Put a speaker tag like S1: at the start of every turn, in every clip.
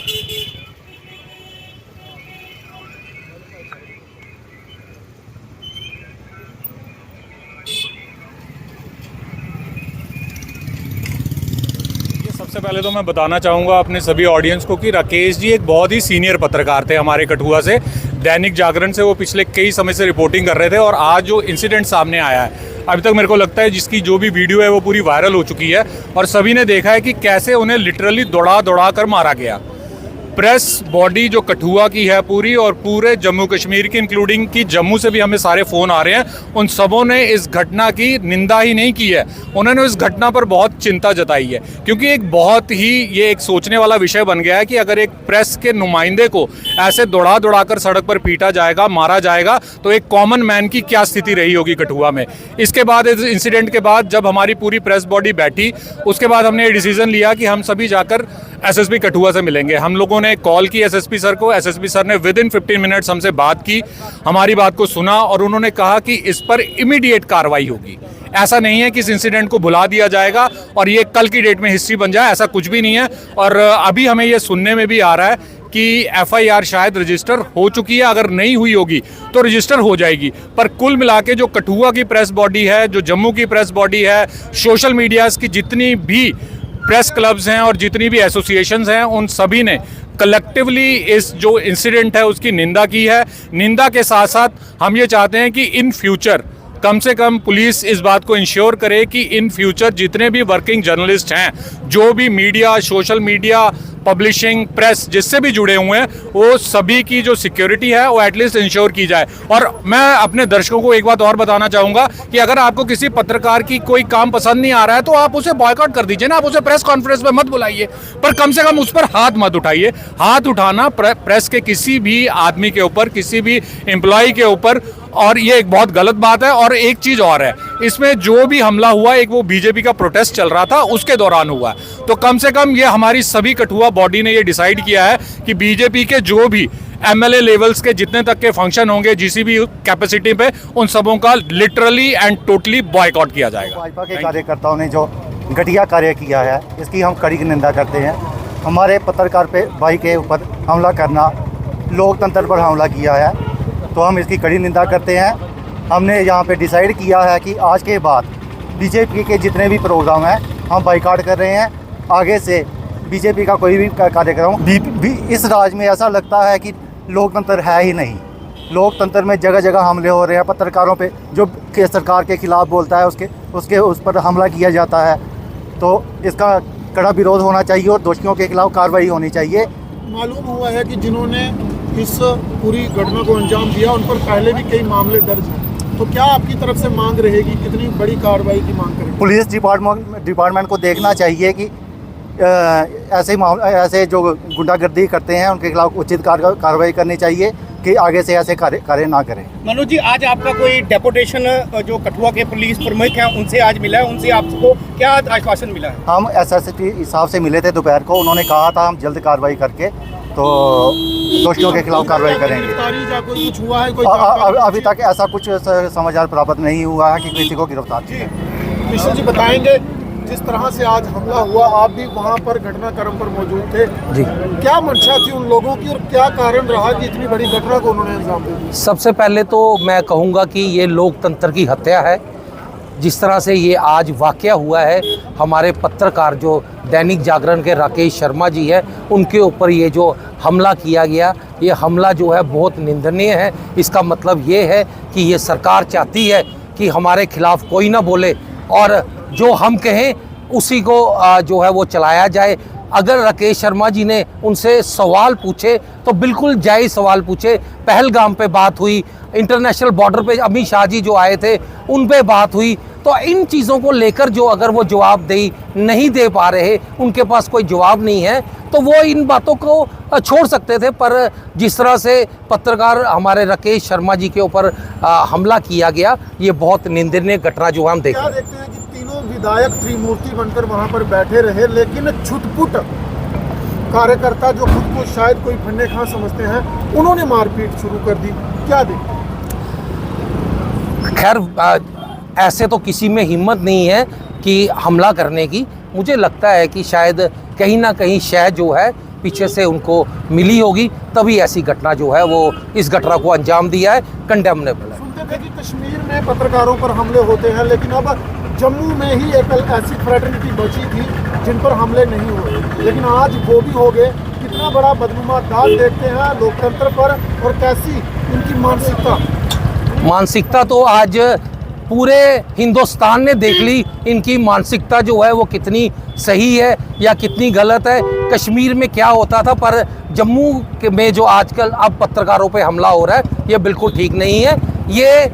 S1: सबसे पहले तो मैं बताना चाहूँगा अपने सभी ऑडियंस को कि राकेश जी एक बहुत ही सीनियर पत्रकार थे हमारे कठुआ से। दैनिक जागरण से वो पिछले कई समय से रिपोर्टिंग कर रहे थे और आज जो इंसिडेंट सामने आया है, अभी तक मेरे को लगता है जिसकी जो भी वीडियो है वो पूरी वायरल हो चुकी है और सभी ने देखा है कि कैसे उन्हें लिटरली दौड़ा दौड़ा कर मारा गया। प्रेस बॉडी जो कठुआ की है पूरी और पूरे जम्मू कश्मीर की, इंक्लूडिंग कि जम्मू से भी हमें सारे फ़ोन आ रहे हैं, उन सबों ने इस घटना की निंदा ही नहीं की है, उन्होंने इस घटना पर बहुत चिंता जताई है। क्योंकि एक बहुत ही ये एक सोचने वाला विषय बन गया है कि अगर एक प्रेस के नुमाइंदे को ऐसे दौड़ा दौड़ा कर सड़क पर पीटा जाएगा, मारा जाएगा, तो एक कॉमन मैन की क्या स्थिति रही होगी कठुआ में। इसके बाद, इस इंसिडेंट के बाद जब हमारी पूरी प्रेस बॉडी बैठी, उसके बाद हमने ये डिसीज़न लिया कि हम सभी जाकर एसएसपी कठुआ से मिलेंगे। हम लोगों ने कॉल की एसएसपी सर को, एसएसपी सर ने विद इन 15 मिनट्स हमसे बात की, हमारी बात को सुना और उन्होंने कहा कि इस पर इमीडिएट कार्रवाई होगी। ऐसा नहीं है कि इस इंसिडेंट को भुला दिया जाएगा और ये कल की डेट में हिस्ट्री बन जाए, ऐसा कुछ भी नहीं है। और अभी हमें ये सुनने में भी आ रहा है कि एफआईआर शायद रजिस्टर हो चुकी है, अगर नहीं हुई होगी तो रजिस्टर हो जाएगी। पर कुल मिला के जो कठुआ की प्रेस बॉडी है, जो जम्मू की प्रेस बॉडी है, सोशल मीडियाज़ की जितनी भी प्रेस क्लब्स हैं और जितनी भी एसोसिएशंस हैं, उन सभी ने कलेक्टिवली इस जो इंसिडेंट है उसकी निंदा की है। निंदा के साथ साथ हम ये चाहते हैं कि इन फ्यूचर कम से कम पुलिस इस बात को इंश्योर करे कि इन फ्यूचर जितने भी वर्किंग जर्नलिस्ट हैं, जो भी media, social media, publishing, press जिससे भी जुड़े हुए हैं, वो सभी की जो सिक्योरिटी है वो एटलीस्ट इंश्योर की जाए। और मैं अपने दर्शकों को एक बात और बताना चाहूँगा कि अगर आपको किसी पत्रकार की कोई काम पसंद नहीं आ रहा है तो आप उसे बॉयकॉट कर दीजिए ना, आप उसे प्रेस कॉन्फ्रेंस में मत बुलाइए, पर कम से कम उस पर हाथ मत उठाइए। हाथ उठाना प्रेस के किसी भी आदमी के ऊपर, किसी भी एम्प्लॉय के ऊपर, और ये एक बहुत गलत बात है। और एक चीज़ और है, इसमें जो भी हमला हुआ, एक वो बीजेपी का प्रोटेस्ट चल रहा था उसके दौरान हुआ, तो कम से कम ये हमारी सभी कठुआ बॉडी ने ये डिसाइड किया है कि बीजेपी के जो भी एमएलए लेवल्स के जितने तक के फंक्शन होंगे जिसी भी कैपेसिटी पे, उन सबों का लिटरली एंड टोटली बॉयकॉट किया जाएगा।
S2: भाजपा के कार्यकर्ताओं ने जो घटिया कार्य किया है इसकी हम कड़ी निंदा करते हैं। हमारे पत्रकार पे भाई के ऊपर हमला करना, लोकतंत्र पर हमला किया है, तो हम इसकी कड़ी निंदा करते हैं। हमने यहाँ पे डिसाइड किया है कि आज के बाद बीजेपी के जितने भी प्रोग्राम हैं हम बाइकआउट कर रहे हैं। आगे से बीजेपी का कोई भी कार्यक्रम इस राज्य में ऐसा लगता है कि लोकतंत्र है ही नहीं। लोकतंत्र में जगह जगह हमले हो रहे हैं, पत्रकारों पे जो सरकार के खिलाफ बोलता है उसके उस पर हमला किया जाता है, तो इसका कड़ा विरोध होना चाहिए और दोषियों के खिलाफ कार्रवाई होनी चाहिए।
S3: मालूम हुआ है कि जिन्होंने इस पूरी घटना को अंजाम दिया उन पर पहले भी कई मामले दर्ज हैं, तो क्या आपकी तरफ से मांग रहेगी, कितनी बड़ी कार्रवाई की मांग करेगी?
S2: पुलिस डिपार्टमेंट को देखना चाहिए कि ऐसे जो गुंडागर्दी करते हैं उनके खिलाफ उचित कार्रवाई करनी चाहिए कि आगे से ऐसे कार्य ना करें।
S4: मनोज जी, आज आपका कोई डेपुटेशन जो कठुआ के पुलिस प्रमुख हैं उनसे आज मिला है, उनसे आपको क्या आश्वासन मिला है?
S2: हम एसएसपी साहब से मिले थे दोपहर को, उन्होंने कहा था हम जल्द कार्रवाई करके तो दोषियों के खिलाफ कार्रवाई करेंगे।
S3: कुछ हुआ है?
S2: अभी तक ऐसा कुछ समाचार प्राप्त नहीं हुआ है कि किसी को गिरफ्तार किया।
S3: कृष्ण जी बताएंगे, जिस तरह से आज हमला हुआ, आप भी वहाँ पर घटनाक्रम पर मौजूद थे जी, क्या मंशा थी उन लोगों की और क्या कारण रहा कि इतनी बड़ी घटना को उन्होंने अंजाम दिया?
S5: सबसे पहले तो मैं कहूँगा कि ये लोकतंत्र की हत्या है। जिस तरह से ये आज वाक़या हुआ है, हमारे पत्रकार जो दैनिक जागरण के राकेश शर्मा जी है, उनके ऊपर ये जो हमला किया गया, ये हमला जो है बहुत निंदनीय है। इसका मतलब ये है कि ये सरकार चाहती है कि हमारे खिलाफ कोई ना बोले और जो हम कहें उसी को जो है वो चलाया जाए। अगर राकेश शर्मा जी ने उनसे सवाल पूछे तो बिल्कुल जायज़ सवाल पूछे। पहलगाम पे बात हुई, इंटरनेशनल बॉर्डर पे अमित शाह जी जो आए थे उन पे बात हुई, तो इन चीज़ों को लेकर जो अगर वो जवाबदेही नहीं दे पा रहे, उनके पास कोई जवाब नहीं है, तो वो इन बातों को छोड़ सकते थे। पर जिस तरह से पत्रकार हमारे राकेश शर्मा जी के ऊपर हमला किया गया, ये बहुत निंदनीय घटना जो हम देख रहे हैं।
S3: तीनों विधायक त्रिमूर्ति बनकर वहां पर बैठे रहे, लेकिन छुटपुट कार्यकर्ता जो खुद को शायद कोई फन्ने खां समझते हैं, उन्होंने मारपीट शुरू कर दी। क्या देखते?
S5: खैर, ऐसे तो किसी में हिम्मत नहीं है कि हमला करने की। मुझे लगता है कि शायद कहीं ना कहीं शय जो है पीछे से उनको मिली होगी, तभी ऐसी घटना जो है वो इस घटना को अंजाम दिया है, कंडेमनेबल है।
S3: सुनते थे कि कश्मीर में पत्रकारों पर हमले होते हैं, लेकिन अब जम्मू में ही एक ऐसी फ्रेटर्निटी बची थी जिन पर हमले नहीं हुए, लेकिन आज वो भी हो गए। कितना बड़ा बदनुमा दाग देखते हैं लोकतंत्र पर, और कैसी इनकी
S5: मानसिकता तो आज पूरे हिंदुस्तान ने देख ली, इनकी मानसिकता जो है वो कितनी सही है या कितनी गलत है। कश्मीर में क्या होता था, पर जम्मू में जो आजकल अब पत्रकारों पे हमला हो रहा है, ये बिल्कुल ठीक नहीं है। ये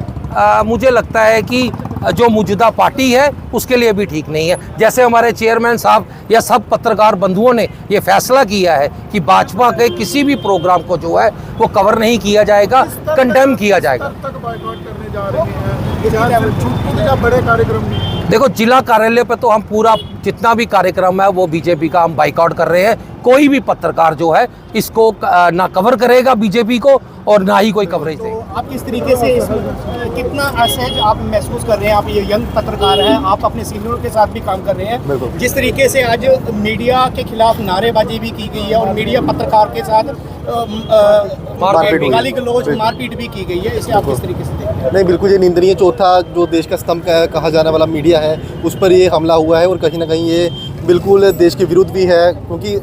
S5: मुझे लगता है कि जो मौजूदा पार्टी है उसके लिए भी ठीक नहीं है। जैसे हमारे चेयरमैन साहब या सब पत्रकार बंधुओं ने ये फैसला किया है कि भाजपा के किसी भी प्रोग्राम को जो है वो कवर नहीं किया जाएगा, कंडेम किया जाएगा।
S3: तक बाइकआउट करने जा रहे हैं, छुटपुट या बड़े कार्यक्रम नहीं?
S5: देखो, जिला कार्यालय पे तो हम पूरा जितना भी कार्यक्रम है वो बीजेपी का हम बाइकआउट कर रहे हैं। कोई भी पत्रकार जो है इसको ना कवर करेगा बीजेपी को, और ना ही कोई कवरेज देगा।
S4: तो आप किस तरीके से कितना असहज आप महसूस कर रहे हैं? आप ये यंग पत्रकार हैं, आप अपने सीनियरों के साथ भी काम कर रहे हैं। जिस तरीके से आज मीडिया के खिलाफ नारेबाजी भी की गई है और मीडिया पत्रकार के साथ गाली गलौज मारपीट भी की गई है, इसे आप किस तरीके से देखते हैं?
S6: नहीं, बिल्कुल ये निंदनीय। चौथा जो देश का स्तंभ कहा जाने वाला मीडिया है, उस पर ये हमला हुआ है, और कहीं ना कहीं ये बिल्कुल देश के विरुद्ध भी है, क्योंकि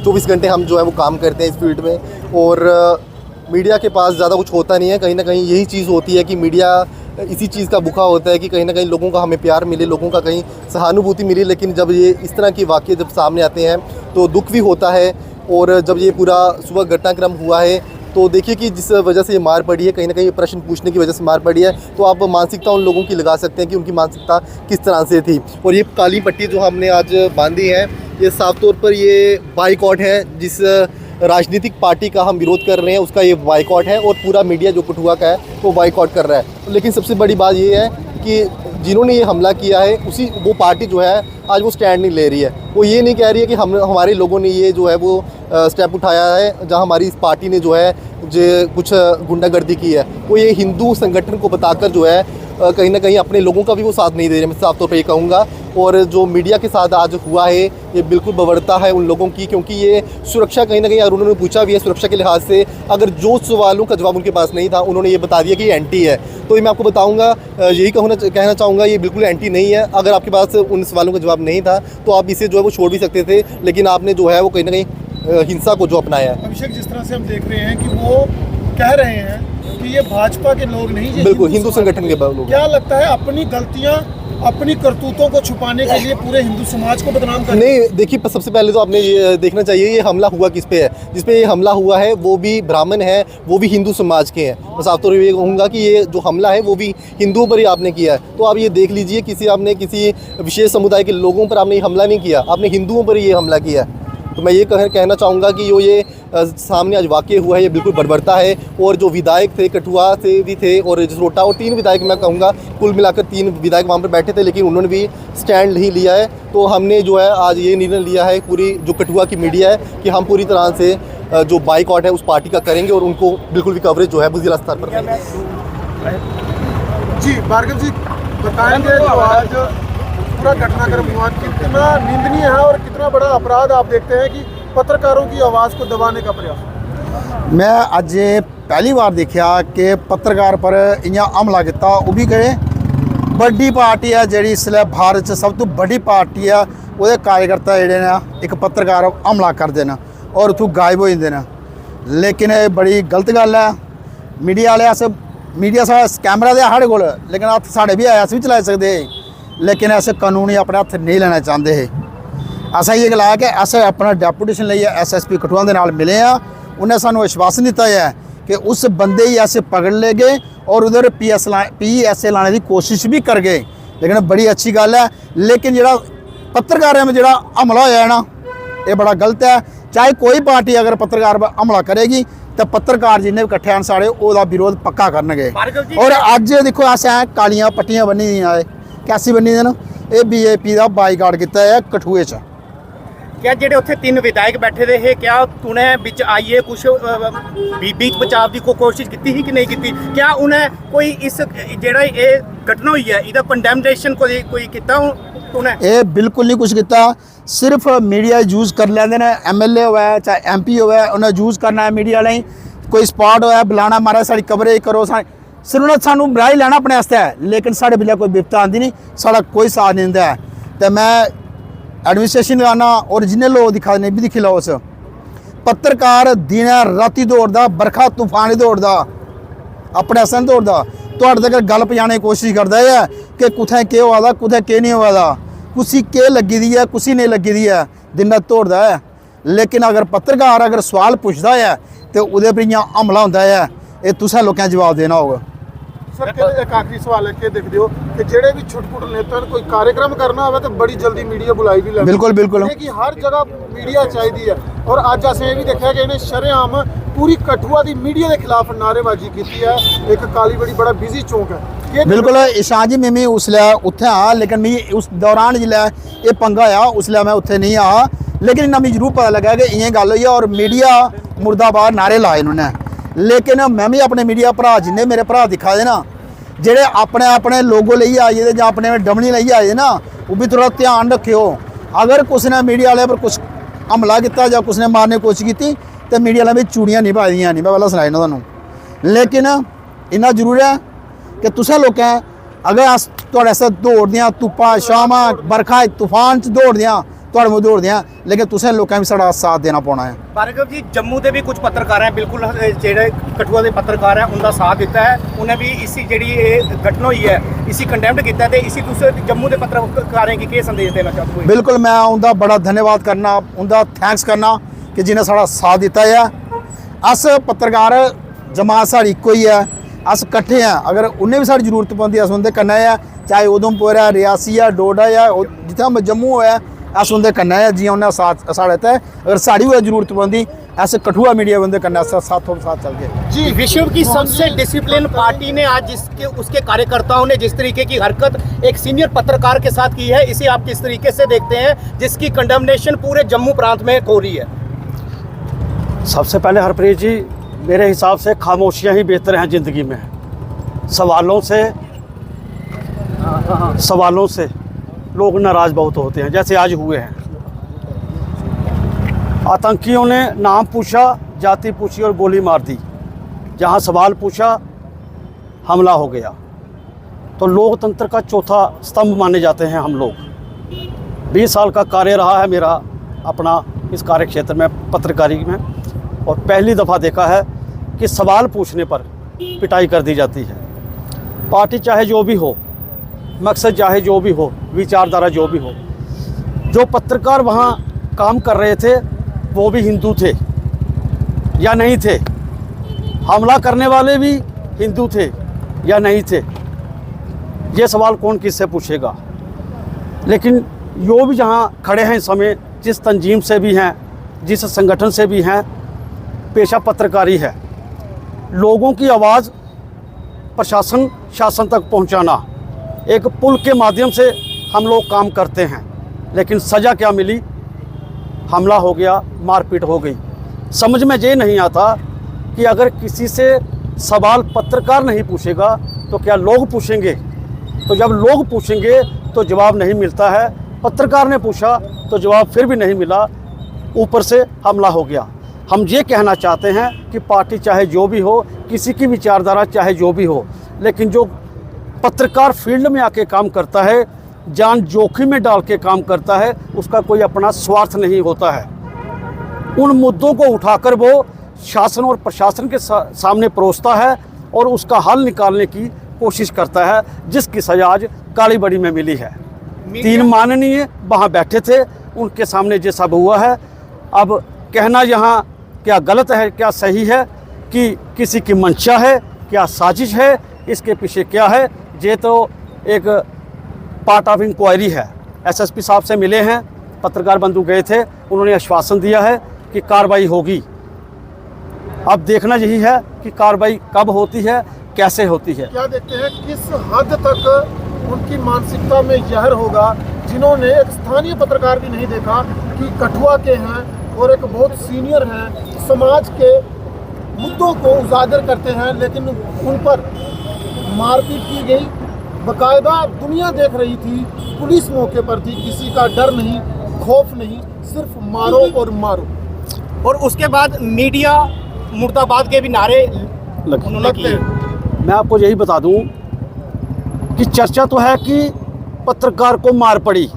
S6: 24 घंटे हम जो है वो काम करते हैं इस फील्ड में, और मीडिया के पास ज़्यादा कुछ होता नहीं है। कहीं ना कहीं यही चीज़ होती है कि मीडिया इसी चीज़ का भूखा होता है कि कहीं ना कहीं लोगों का हमें प्यार मिले, लोगों का कहीं सहानुभूति मिले। लेकिन जब ये इस तरह के वाक़ये जब सामने आते हैं तो दुख भी होता है। और जब ये पूरा सुबह घटनाक्रम हुआ है तो देखिए कि जिस वजह से ये मार पड़ी है, कहीं ना कहीं प्रश्न पूछने की वजह से मार पड़ी है, तो आप मानसिकता उन लोगों की लगा सकते हैं कि उनकी मानसिकता किस तरह से थी। और ये काली पट्टी जो हमने आज बांधी है, ये साफ तौर पर ये बाइकआउट है। जिस राजनीतिक पार्टी का हम विरोध कर रहे हैं उसका ये बाइकआउट है, और पूरा मीडिया जो कठुआ का है वो बाइकआउट कर रहा है। लेकिन सबसे बड़ी बात ये है कि जिन्होंने ये हमला किया है वो पार्टी जो है आज वो स्टैंड नहीं ले रही है। वो ये नहीं कह रही है कि हमारे लोगों ने ये जो है वो स्टेप उठाया है, जहां हमारी इस पार्टी ने जो है कुछ गुंडागर्दी की है। वो ये हिंदू संगठन को बताकर जो है कहीं ना कहीं अपने लोगों का भी वो साथ नहीं दे रहे, मैं साफ तौर पर ये कहूँगा। और जो मीडिया के साथ आज हुआ है ये बिल्कुल बवरता है उन लोगों की, क्योंकि ये सुरक्षा कहीं ना कहीं, और उन्होंने पूछा भी है सुरक्षा के लिहाज से, अगर जो सवालों का जवाब उनके पास नहीं था उन्होंने ये बता दिया कि ये एंटी है। तो ये मैं आपको बताऊंगा, यही कहना चाहूँगा, ये बिल्कुल एंटी नहीं है। अगर आपके पास उन सवालों का जवाब नहीं था तो आप इसे जो है वो छोड़ भी सकते थे, लेकिन आपने जो है वो कहीं ना कहीं हिंसा को जो अपनाया है।
S3: अभिषेक, जिस तरह से हम देख रहे हैं कि वो कह रहे हैं कि ये भाजपा के लोग नहीं, ये
S6: बिल्कुल हिंदू संगठन के लोग।
S3: क्या लगता है अपनी गलतियां, अपनी करतूतों को छुपाने के लिए पूरे हिंदू समाज को बदनाम करते?
S6: नहीं, देखिए, सबसे पहले तो आपने ये देखना चाहिए ये हमला हुआ किस पे है। जिस पे ये हमला हुआ है वो भी ब्राह्मण है, वो भी हिंदू समाज के हैं। मैं साफ तौर पर ये कहूँगा कि ये जो हमला है वो भी हिंदुओं पर ही आपने किया है। तो आप ये देख लीजिए, आपने किसी विशेष समुदाय के लोगों पर आपने ये हमला नहीं किया, आपने हिंदुओं पर ये हमला किया है। तो मैं ये कहना चाहूँगा कि ये सामने आज वाक़या हुआ है ये बिल्कुल बर्बरता है। और जो विधायक थे कठुआ से भी थे और जसरोटा, और 3 विधायक, मैं कहूँगा कुल मिलाकर 3 विधायक वहाँ पर बैठे थे, लेकिन उन्होंने भी स्टैंड नहीं लिया है। तो हमने जो है आज ये निर्णय लिया है, पूरी जो कठुआ की मीडिया है, कि हम पूरी तरह से जो बाइकआउट है उस पार्टी का करेंगे, और उनको बिल्कुल भी कवरेज जो है वो जिला स्तर पर करेंगे।
S3: जी भार्गव जी, बताएंगे जो आज पूरा घटनाक्रम हुआ कितना निंदनीय है और कितना बड़ा अपराध आप देखते हैं कि पत्रकारों की आवाज़ को दबाने का प्रयास?
S7: मैं अज पहली बार देखा कि पत्रकार पर इं हमला किया, वो भी कहे बड़ी पार्टी है जी इसलिए भारत च सब तो बड़ी पार्टी है, वो कार्यकर्ता जोड़े ने एक पत्रकार हमला करते हैं और उतों गायब हो जाते हैं। लेकिन ये बड़ी गलत गल है। मीडिया वाले अस मीडिया सा कैमरा दे साढ़े को, लेकिन हत्थ साढ़े भी है, अस भी चला सकते, लेकिन ऐसे कानून अपने हत्थ नहीं लेना चाहते है। असा ये गलाया कि अस अपना डेपूटेशन लिए SSP कठुआ के नाल मिले हैं, उन्हें सानू आश्वासन दिता है कि उस बंदे ही ऐसे पकड़ ले गए और उधर PSA लाने की कोशिश भी कर गए। लेकिन बड़ी अच्छी गल है, लेकिन जो पत्रकारों में जो हमला होया है ना, ये बड़ा गलत है। चाहे कोई पार्टी अगर पत्रकार पर हमला करेगी तो पत्रकार जिन्हें भी कट्ठे हैं सारे वो विरोध पक्का करनगे। और अज देखो अस कालियां पट्टियां बनी दी है, कैसी बनी दी ना, ये BJP का बाइकआउट किया है कठुए च।
S4: क्या जेडे उत्थे 3 विधायक बैठे रहे, क्या उन्हें बिच आइए कुछ बीच बचाव की कोशिश की ही कि नहीं की? क्या उन्हें कोई इस जेड़ा ये घटना हुई है इहदा कंडेमनेशन कोई किया उन्हें?
S7: ये बिल्कुल नहीं कुछ किया। सिर्फ मीडिया यूज़ कर लेंदे ने, MLA होवे चाहे MP होवे, उन्हें यूज़ करना है मीडिया वाले, कोई स्पॉट होया बुलाना मारा साड़ी कवरेज करो, सिर्फ उन्हें सानू बुलाई लैना अपने आस्ते, लेकिन साढ़े बेल्ले कोई बिपता आती नहीं, साड़ा कोई साथ नहीं दिंदा है। तो मैं एडमिनिस्ट्रेशन लगाना और जिन्हें लोग दिखा नहीं भी दिखी लो, उस पत्रकार दिन राती दौड़दा, बरखा तूफान दौड़दा, अपने आस्ते दौड़दा, तुहाडे तक गल पजाने की कोशिश करदा है कि कुत्थै केह् होआ दा, कुत्थै केह् नहीं होआ दा, कुसी केह् लग्गी दी है, कुसी नहीं लग्गी दी है, दिन रात दौड़दा है। लेकिन अगर पत्रकार अगर सवाल पुछदा है तो उहदे पर इ'यां हमला होंदा है, ये तुसें लोकें जवाब देना होगा।
S3: सर एक आखिरी सवाल है कि देखते हो कि जेड़े भी छुटपुट नेता कोई कार्यक्रम करना हो तो बड़ी जल्दी मीडिया बुलाई भी लैंदे,
S7: बिल्कुल बिल्कुल
S3: कि हर जगह मीडिया चाहिए है। और अज असें ये भी देखा कि इन्हें शरेआम पूरी कठुआ की मीडिया के खिलाफ नारेबाजी की है। एक काली बड़ी बड़ा बिजी चौक है।
S7: बिल्कुल ईशान जी, मैं उसलै उत्थे हाँ, लेकिन मैं उस दौरान जिसलै ये पंगा आया उसलै मैं उत्थे नहीं आ, लेकिन इन्ना मिगी जरूर पता लगा कि इ'यां गल होई है और मीडिया मुर्दाबाद नारे लाए इन्होंने। लेकिन मैं भी अपने मीडिया भरा जिन्ने मेरे भरा दिखा दे ना, जेड़े अपने अपने लोगो लेइयै आए दे जां अपने डमनी लेइयै आए दे ना, वो भी थोड़ा ध्यान रखियो। अगर कुछ ने मीडिया वाले पर कुछ हमला किया जां कुछ ने मारने की कोशिश की तो मीडिया वाले में चूड़ियां नहीं पाई दियां, नहीं मैं पहले सनाई ना तुहानूं। लेकिन इन्ना जरूर है कि तुसें लोकें अगर अस तुहाड़े आस्तै दौड़दियां, धुप्पा छावां बरखा तूफान च दौड़दियां, तुहाड़े मूंह दौड़दियां, लेकिन तुसें लोकें भी साढ़ा साथ देना पौना है।
S4: भार्गव जी, जम्मू के भी कुछ पत्रकार हैं, बिल्कुल जेड़े कठुआ के पत्रकार हैं उनका साथ दिता है, उन्हें भी इसी जी घटना हुई है इसी कंडेम्ड किया है, इसी तुसे जम्मू के पत्रकारें की क्या संदेश देना चाहते हो?
S7: बिल्कुल मैं उनका बड़ा धन्यवाद करना, उनका थैंक्स करना कि जिन्हें साढ़ा साथ दिता है। अस पत्रकार जमात साड़ी इक्को ही है, अस कट्ठे हैं, अगर उन्हें भी साड़ी जरूरत पौंदी अस उंदे कन्नै है, चाहे उधमपुर है, रियासी है, डोडा है, जित्थै जम्मू है अस उंदे कन्नै है, जियां उन्हें साथ साढ़े ते अगर साड़ी होए जरूरत पौंदी अस कठुआ मीडिया उंदे कन्नै साथों साथ चल गए।
S4: जी, विश्व की सबसे डिसिप्लिन पार्टी ने आज जिसके उसके कार्यकर्ताओं ने जिस तरीके की हरकत एक सीनियर पत्रकार के साथ की है, इसे आप किस तरीके से देखते हैं, जिसकी कंडेमनेशन पूरे जम्मू प्रांत में हो रही है?
S8: सबसे पहले हरप्रीत जी, मेरे हिसाब से खामोशियां ही बेहतर हैं ज़िंदगी में। सवालों से लोग नाराज़ बहुत होते हैं, जैसे आज हुए हैं। आतंकियों ने नाम पूछा, जाति पूछी और गोली मार दी। जहां सवाल पूछा हमला हो गया। तो लोकतंत्र का चौथा स्तंभ माने जाते हैं हम लोग। 20 साल का कार्य रहा है मेरा अपना इस कार्य क्षेत्र में, पत्रकारी में, और पहली दफ़ा देखा है कि सवाल पूछने पर पिटाई कर दी जाती है। पार्टी चाहे जो भी हो, मकसद चाहे जो भी हो, विचारधारा जो भी हो, जो पत्रकार वहाँ काम कर रहे थे वो भी हिंदू थे या नहीं थे, हमला करने वाले भी हिंदू थे या नहीं थे, ये सवाल कौन किससे पूछेगा। लेकिन जो भी जहाँ खड़े हैं इस समय, जिस तंजीम से भी हैं, जिस संगठन से भी हैं, पेशा पत्रकारी है। लोगों की आवाज़ प्रशासन शासन तक पहुँचाना, एक पुल के माध्यम से हम लोग काम करते हैं। लेकिन सज़ा क्या मिली? हमला हो गया, मारपीट हो गई। समझ में ये नहीं आता कि अगर किसी से सवाल पत्रकार नहीं पूछेगा तो क्या लोग पूछेंगे? तो जब लोग पूछेंगे तो जवाब नहीं मिलता है। पत्रकार ने पूछा तो जवाब फिर भी नहीं मिला, ऊपर से हमला हो गया। हम ये कहना चाहते हैं कि पार्टी चाहे जो भी हो, किसी की विचारधारा चाहे जो भी हो, लेकिन जो पत्रकार फील्ड में आके काम करता है, जान जोखिम में डाल के काम करता है, उसका कोई अपना स्वार्थ नहीं होता है। उन मुद्दों को उठाकर वो शासन और प्रशासन के सामने परोसता है और उसका हल निकालने की कोशिश करता है, जिसकी सजा आज काली बड़ी में मिली है। 3 माननीय वहाँ बैठे थे, उनके सामने ये सब हुआ है। अब कहना यहाँ क्या गलत है क्या सही है, कि किसी की मंशा है, क्या साजिश है, इसके पीछे क्या है, ये तो एक पार्ट ऑफ इंक्वायरी है। एसएसपी साहब से मिले हैं, पत्रकार बंधु गए थे, उन्होंने आश्वासन दिया है कि कार्रवाई होगी। अब देखना यही है कि कार्रवाई कब होती है, कैसे होती है।
S3: क्या देखते हैं किस हद तक उनकी मानसिकता में जहर होगा, जिन्होंने एक स्थानीय पत्रकार भी नहीं देखा कि कठुआ के हैं और एक बहुत सीनियर हैं, समाज के मुद्दों को उजागर करते हैं, लेकिन उन पर मारपीट की गई। बाकायदा दुनिया देख रही थी, पुलिस मौके पर थी, किसी का डर नहीं, खौफ नहीं, सिर्फ मारो और मारो।
S4: और उसके बाद मीडिया मुर्दाबाद के भी नारे उन्होंने किए।
S8: मैं आपको यही बता दूं कि चर्चा तो है कि पत्रकार को मार पड़ी,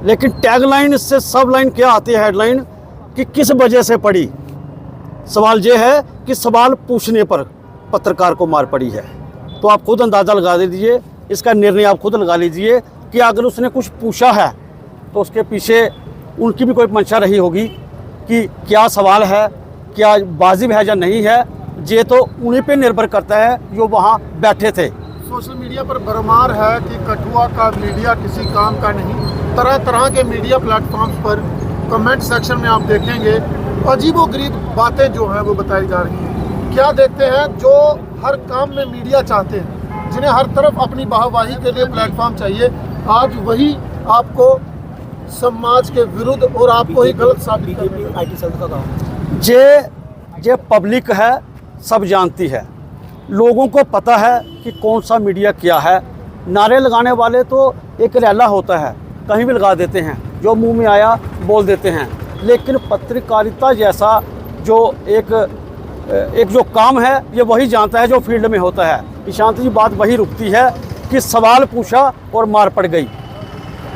S8: लेकिन टैगलाइन से सब लाइन क्या आती है, हेडलाइन कि किस वजह से पड़ी। सवाल ये है कि सवाल पूछने पर पत्रकार को मार पड़ी है। तो आप खुद अंदाज़ा लगा दीजिए, इसका निर्णय आप खुद लगा लीजिए कि अगर उसने कुछ पूछा है तो उसके पीछे उनकी भी कोई मंशा रही होगी कि क्या सवाल है, क्या वाजिब है या नहीं है। ये तो उन्हीं पे निर्भर करता है जो वहाँ बैठे थे।
S3: सोशल मीडिया पर भरमार है कि कठुआ का मीडिया किसी काम का नहीं। तरह तरह के मीडिया प्लेटफॉर्म्स पर कमेंट सेक्शन में आप देखेंगे अजीबोगरीब बातें जो हैं वो बताई जा रही हैं। क्या देखते हैं, जो हर काम में मीडिया चाहते हैं, जिन्हें हर तरफ अपनी वाहवाही के लिए प्लेटफॉर्म चाहिए, आज वही आपको समाज के विरुद्ध और आपको ही गलत साबित करेंगे।
S8: ये पब्लिक है, सब जानती है, लोगों को पता है कि कौन सा मीडिया क्या है। नारे लगाने वाले तो एक रैला होता है, कहीं भी लगा देते हैं, जो मुंह में आया बोल देते हैं। लेकिन पत्रकारिता जैसा जो एक जो काम है, ये वही जानता है जो फील्ड में होता है। ईशांत जी, बात वही रुकती है कि सवाल पूछा और मार पड़ गई।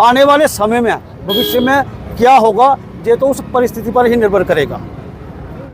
S8: आने वाले समय में, भविष्य में क्या होगा, ये तो उस परिस्थिति पर ही निर्भर करेगा।